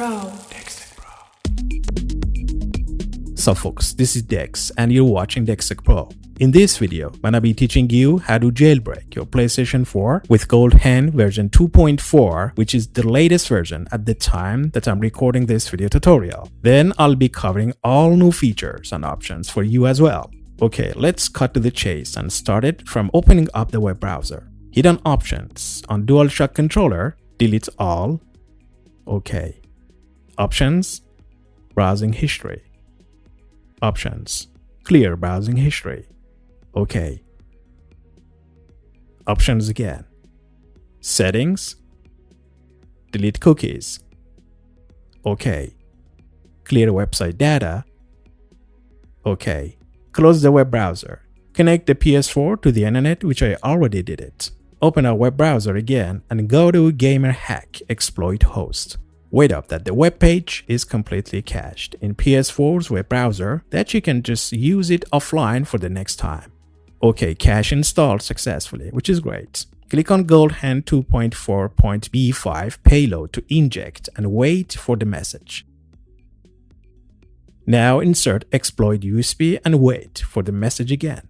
Pro. So folks, this is Dex and you're watching DexTech Pro. In this video, I'm gonna be teaching you how to jailbreak your PlayStation 4 with Gold Hen version 2.4, which is the latest version at the time that I'm recording this video tutorial. Then I'll be covering all new features and options for you as well. Okay, let's cut to the chase and start it from opening up the web browser. Hit on Options on DualShock controller, delete all. Okay. Options, browsing history. Options, clear browsing history. Okay. Options again. Settings, delete cookies. Okay. Clear website data. Okay. Close the web browser. Connect the PS4 to the internet, which I already did it. Open our web browser again and go to Gamer Hack Exploit Host. Wait up that the web page is completely cached in PS4's web browser, that you can just use it offline for the next time. Okay, cache installed successfully, which is great. Click on GoldHEN 2.4.b5 payload to inject and wait for the message. Now insert exploit USB and wait for the message again.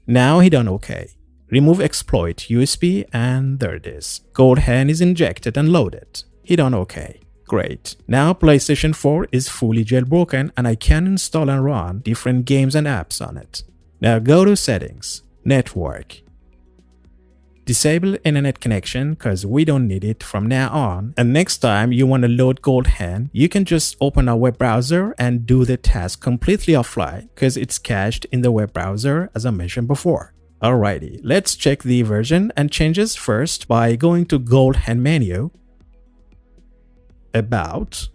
Now hit on OK. Remove exploit USB and there it is. GoldHEN is injected and loaded. Hit on OK. Great. Now PlayStation 4 is fully jailbroken and I can install and run different games and apps on it. Now go to Settings, Network. Disable internet connection because we don't need it from now on. And next time you want to load GoldHEN, you can just open a web browser and do the task completely offline because it's cached in the web browser as I mentioned before. Alrighty, let's check the version and changes first by going to GoldHEN menu. About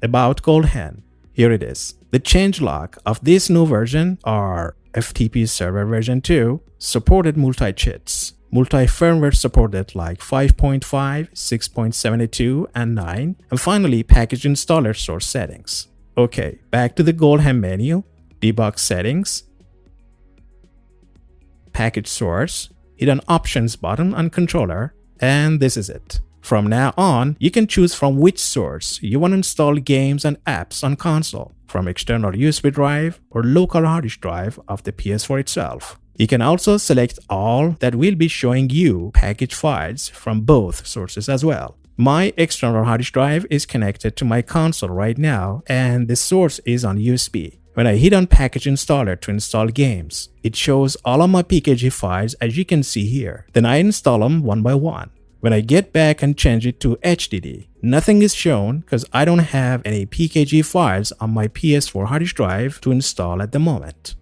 GoldHEN. Here it is. The changelog of this new version are FTP server version 2, supported multi-cheats, multi-firmware supported like 5.5, 6.72, and 9, and finally package installer source settings. Okay, back to the GoldHEN menu, Debug Settings, Package Source, hit on Options button on controller, and this is it. From now on, you can choose from which source you want to install games and apps on console, from external USB drive or local hard disk drive of the PS4 itself. You can also select all that will be showing you package files from both sources as well. My external hard disk drive is connected to my console right now and the source is on USB. When I hit on Package Installer to install games, it shows all of my PKG files as you can see here. Then I install them one by one. When I get back and change it to HDD, nothing is shown because I don't have any PKG files on my PS4 hard disk drive to install at the moment.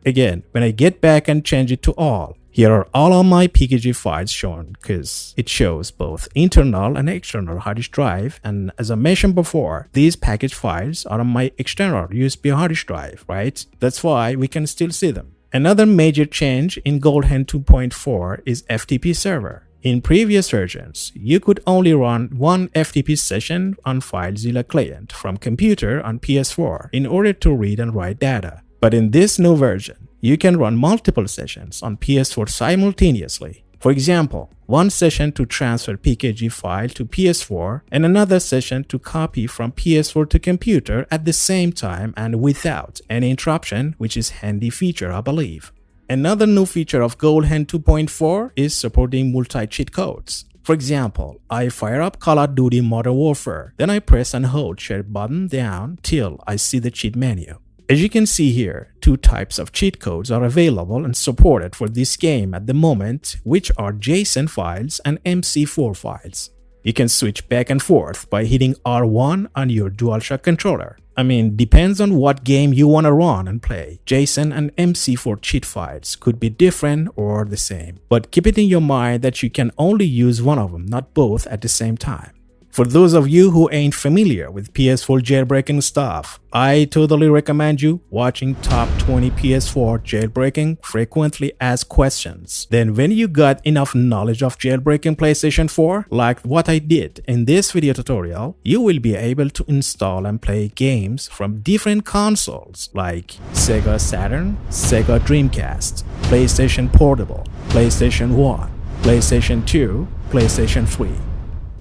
Again, when I get back and change it to all, here are all of my PKG files shown because it shows both internal and external hard disk drive, and as I mentioned before, these package files are on my external USB hard disk drive, right? That's why we can still see them. Another major change in GoldHEN 2.4 is FTP server. In previous versions, you could only run one FTP session on FileZilla client from computer on PS4 in order to read and write data. But in this new version, you can run multiple sessions on PS4 simultaneously. For example, one session to transfer PKG file to PS4 and another session to copy from PS4 to computer at the same time and without any interruption, which is handy feature I believe. Another new feature of GoldHEN 2.4 is supporting multi-cheat codes. For example, I fire up Call of Duty Modern Warfare, then I press and hold share button down till I see the cheat menu. As you can see here, two types of cheat codes are available and supported for this game at the moment, which are JSON files and MC4 files. You can switch back and forth by hitting R1 on your DualShock controller. I mean, depends on what game you want to run and play. JSON and MC4 cheat files could be different or the same. But keep it in your mind that you can only use one of them, not both at the same time. For those of you who ain't familiar with PS4 jailbreaking stuff, I totally recommend you watching top 20 PS4 jailbreaking frequently asked questions. Then when you got enough knowledge of jailbreaking PlayStation 4, like what I did in this video tutorial, you will be able to install and play games from different consoles like Sega Saturn, Sega Dreamcast, PlayStation Portable, PlayStation 1, PlayStation 2, PlayStation 3.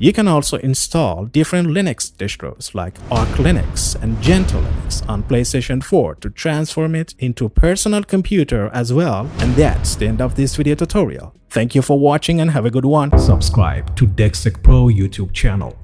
You can also install different Linux distros like Arch Linux and Gentoo Linux on PlayStation 4 to transform it into a personal computer as well. And that's the end of this video tutorial. Thank you for watching and have a good one. Subscribe to DexTech Pro YouTube channel.